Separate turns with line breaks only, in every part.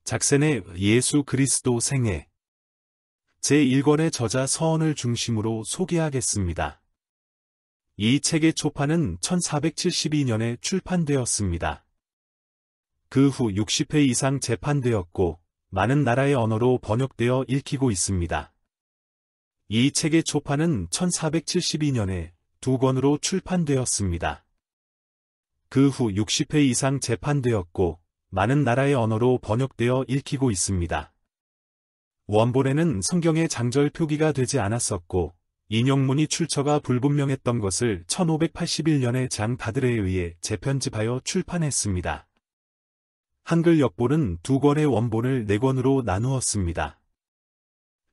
작센의 예수 그리스도 생애 제1권의 저자 서원을 중심으로 소개하겠습니다. 이 책의 초판은 1472년에 출판되었습니다. 그 후 60회 이상 재판되었고 많은 나라의 언어로 번역되어 읽히고 있습니다. 이 책의 초판은 1472년에 2권으로 출판되었습니다. 그 후 60회 이상 재판되었고 많은 나라의 언어로 번역되어 읽히고 있습니다. 원본에는 성경의 장절 표기가 되지 않았었고 인용문이 출처가 불분명했던 것을 1581년에 장 다들에 의해 재편집하여 출판했습니다. 한글 역본은 2권의 원본을 4권으로 나누었습니다.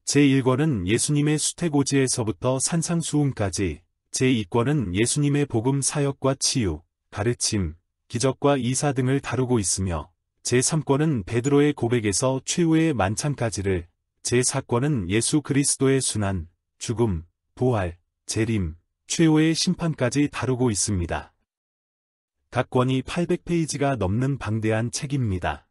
제1권은 예수님의 수태고지에서부터 산상수훈까지, 제2권은 예수님의 복음 사역과 치유, 가르침, 기적과 이사 등을 다루고 있으며 제3권은 베드로의 고백에서 최후의 만찬까지를, 제4권은 예수 그리스도의 순환, 죽음, 부활, 재림, 최후의 심판까지 다루고 있습니다. 각 권이 800페이지가 넘는 방대한 책입니다.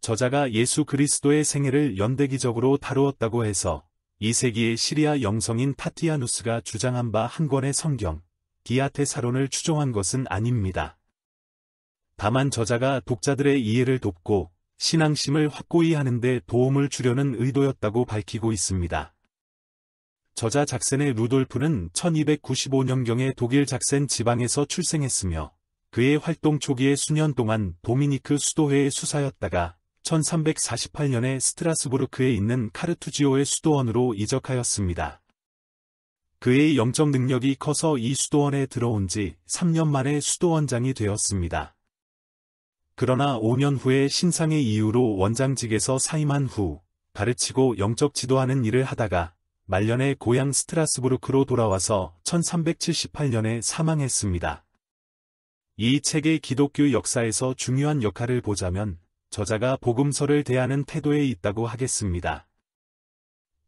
저자가 예수 그리스도의 생애를 연대기적으로 다루었다고 해서 2세기의 시리아 영성인 타티아누스가 주장한 바 한 권의 성경, 디아테사론을 추종한 것은 아닙니다. 다만 저자가 독자들의 이해를 돕고 신앙심을 확고히 하는 데 도움을 주려는 의도였다고 밝히고 있습니다. 저자 작센의 루돌프는 1295년경에 독일 작센 지방에서 출생했으며 그의 활동 초기에 수년 동안 도미니크 수도회의 수사였다가 1348년에 스트라스부르크에 있는 카르투지오의 수도원으로 이적하였습니다. 그의 영적 능력이 커서 이 수도원에 들어온 지 3년 만에 수도원장이 되었습니다. 그러나 5년 후에 신상의 이유로 원장직에서 사임한 후 가르치고 영적 지도하는 일을 하다가 말년에 고향 스트라스부르크로 돌아와서 1378년에 사망했습니다. 이 책의 기독교 역사에서 중요한 역할을 보자면 저자가 복음서를 대하는 태도에 있다고 하겠습니다.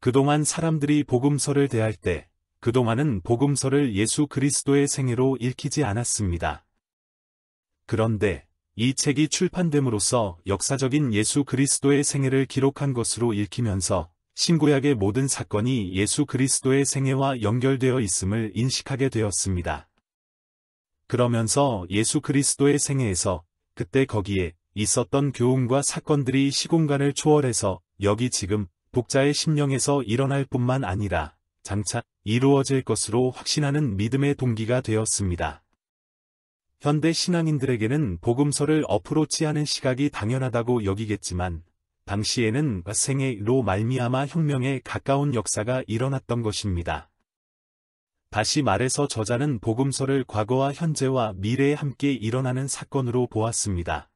그동안 사람들이 복음서를 대할 때 그동안은 복음서를 예수 그리스도의 생애로 읽히지 않았습니다. 그런데 이 책이 출판됨으로써 역사적인 예수 그리스도의 생애를 기록한 것으로 읽히면서 신구약의 모든 사건이 예수 그리스도의 생애와 연결되어 있음을 인식하게 되었습니다. 그러면서 예수 그리스도의 생애에서 그때 거기에 있었던 교훈과 사건들이 시공간을 초월해서 여기 지금 독자의 심령에서 일어날 뿐만 아니라 장차 이루어질 것으로 확신하는 믿음의 동기가 되었습니다. 현대 신앙인들에게는 복음서를 어프로치하는 시각이 당연하다고 여기겠지만 당시에는 생애로 말미암아 혁명에 가까운 역사가 일어났던 것입니다. 다시 말해서 저자는 복음서를 과거와 현재와 미래에 함께 일어나는 사건으로 보았습니다.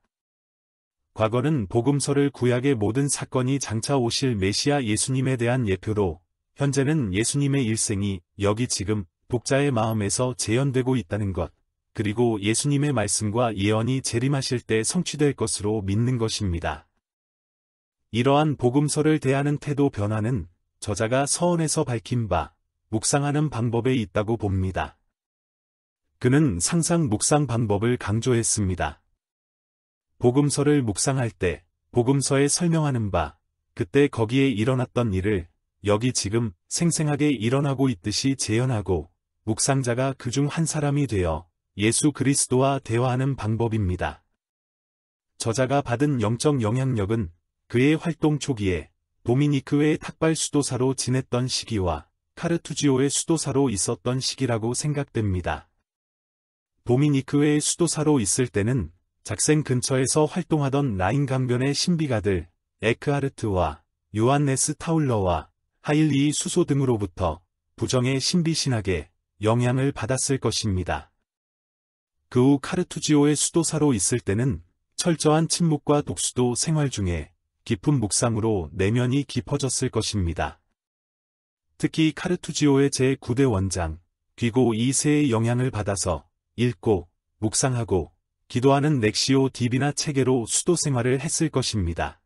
과거는 복음서를 구약의 모든 사건이 장차 오실 메시아 예수님에 대한 예표로, 현재는 예수님의 일생이 여기 지금 독자의 마음에서 재현되고 있다는 것, 그리고 예수님의 말씀과 예언이 재림하실 때 성취될 것으로 믿는 것입니다. 이러한 복음서를 대하는 태도 변화는 저자가 서원에서 밝힌 바 묵상하는 방법에 있다고 봅니다. 그는 상상 묵상 방법을 강조했습니다. 복음서를 묵상할 때 복음서에 설명하는 바 그때 거기에 일어났던 일을 여기 지금 생생하게 일어나고 있듯이 재현하고 묵상자가 그중 한 사람이 되어 예수 그리스도와 대화하는 방법입니다. 저자가 받은 영적 영향력은 그의 활동 초기에 도미니크의 탁발 수도사로 지냈던 시기와 카르투지오의 수도사로 있었던 시기라고 생각됩니다. 도미니크의 수도사로 있을 때는 작센 근처에서 활동하던 라인 강변의 신비가들 에크하르트와 요한네스 타울러와 하일리이 수소 등으로부터 부정의 신비신학에 영향을 받았을 것입니다. 그 후 카르투지오의 수도사로 있을 때는 철저한 침묵과 독수도 생활 중에 깊은 묵상으로 내면이 깊어졌을 것입니다. 특히 카르투지오의 제9대 원장 귀고 2세의 영향을 받아서 읽고 묵상하고 기도하는 렉시오 디비나 체계로 수도 생활을 했을 것입니다.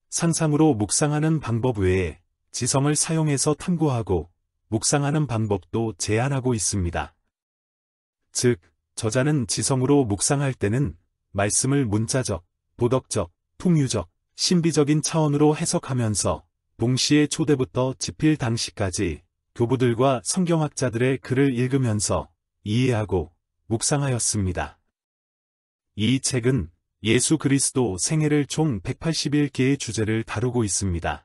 상상으로 묵상하는 방법 외에 지성을 사용해서 탐구하고 묵상하는 방법도 제안하고 있습니다. 즉, 저자는 지성으로 묵상할 때는 말씀을 문자적, 도덕적, 풍유적, 신비적인 차원으로 해석하면서 동시에 초대부터 집필 당시까지 교부들과 성경학자들의 글을 읽으면서 이해하고 묵상하였습니다. 이 책은 예수 그리스도 생애를 총 181개의 주제를 다루고 있습니다.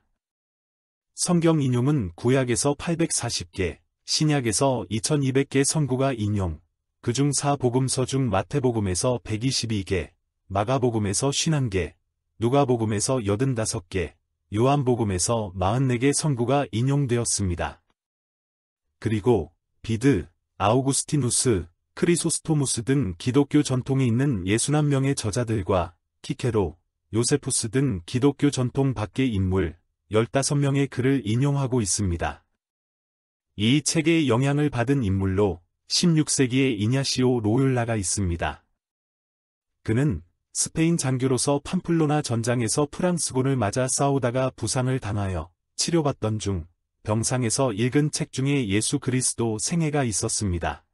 성경 인용은 구약에서 840개, 신약에서 2200개 선구가 인용, 그중 사복음서 중 마태복음에서 122개, 마가복음에서 51개, 누가복음에서 85개, 요한복음에서 44개 선구가 인용되었습니다. 그리고 비드, 아우구스티누스, 크리소스토무스 등 기독교 전통이 있는 61명의 저자들과 키케로, 요세푸스 등 기독교 전통 밖의 인물 15명의 글을 인용하고 있습니다. 이 책의 영향을 받은 인물로 16세기의 이냐시오 로율라가 있습니다. 그는 스페인 장교로서 팜플로나 전장에서 프랑스군을 맞아 싸우다가 부상을 당하여 치료받던 중 병상에서 읽은 책 중에 예수 그리스도 생애가 있었습니다.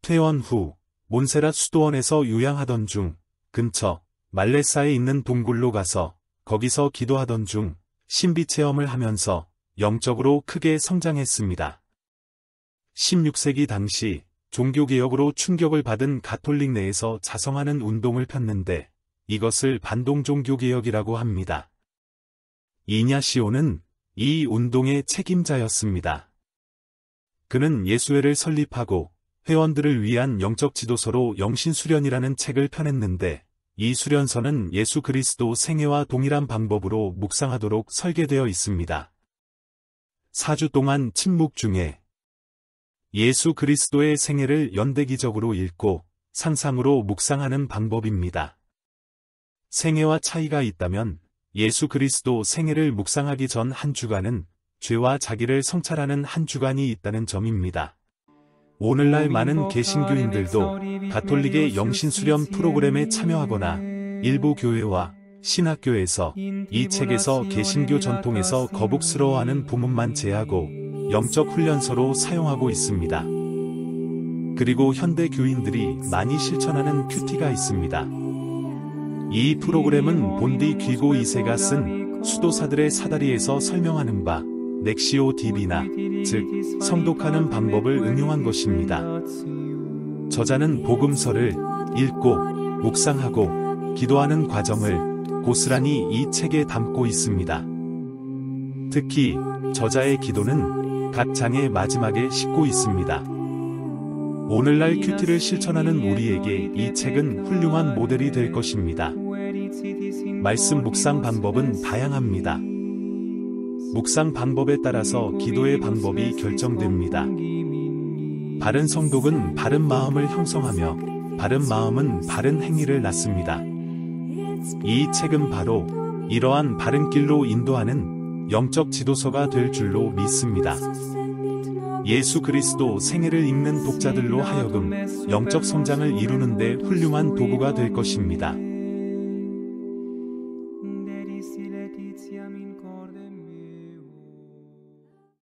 퇴원 후 몬세랏 수도원에서 요양하던 중 근처 말레사에 있는 동굴로 가서 거기서 기도하던 중 신비 체험을 하면서 영적으로 크게 성장했습니다. 16세기 당시 종교개혁으로 충격을 받은 가톨릭 내에서 자성하는 운동을 폈는데 이것을 반동종교개혁이라고 합니다. 이냐시오는 이 운동의 책임자였습니다. 그는 예수회를 설립하고 회원들을 위한 영적 지도서로 영신수련이라는 책을 펴냈는데 이 수련서는 예수 그리스도 생애와 동일한 방법으로 묵상하도록 설계되어 있습니다. 4주 동안 침묵 중에 예수 그리스도의 생애를 연대기적으로 읽고 상상으로 묵상하는 방법입니다. 생애와 차이가 있다면 예수 그리스도 생애를 묵상하기 전 한 주간은 죄와 자기를 성찰하는 한 주간이 있다는 점입니다. 오늘날 많은 개신교인들도 가톨릭의 영신수련 프로그램에 참여하거나 일부 교회와 신학교에서 이 책에서 개신교 전통에서 거북스러워하는 부분만 제하고 영적 훈련서로 사용하고 있습니다. 그리고 현대 교인들이 많이 실천하는 큐티가 있습니다. 이 프로그램은 본디 귀고 2세가 쓴 수도사들의 사다리에서 설명하는 바 넥시오 DB나 즉 성독하는 방법을 응용한 것입니다. 저자는 복음서를 읽고 묵상하고 기도하는 과정을 고스란히 이 책에 담고 있습니다. 특히 저자의 기도는 각 장의 마지막에 싣고 있습니다. 오늘날 큐티를 실천하는 우리에게 이 책은 훌륭한 모델이 될 것입니다. 말씀 묵상 방법은 다양합니다. 묵상 방법에 따라서 기도의 방법이 결정됩니다. 바른 성독은 바른 마음을 형성하며 바른 마음은 바른 행위를 낳습니다. 이 책은 바로 이러한 바른 길로 인도하는 영적 지도서가 될 줄로 믿습니다. 예수 그리스도 생애를 읽는 독자들로 하여금 영적 성장을 이루는 데 훌륭한 도구가 될 것입니다.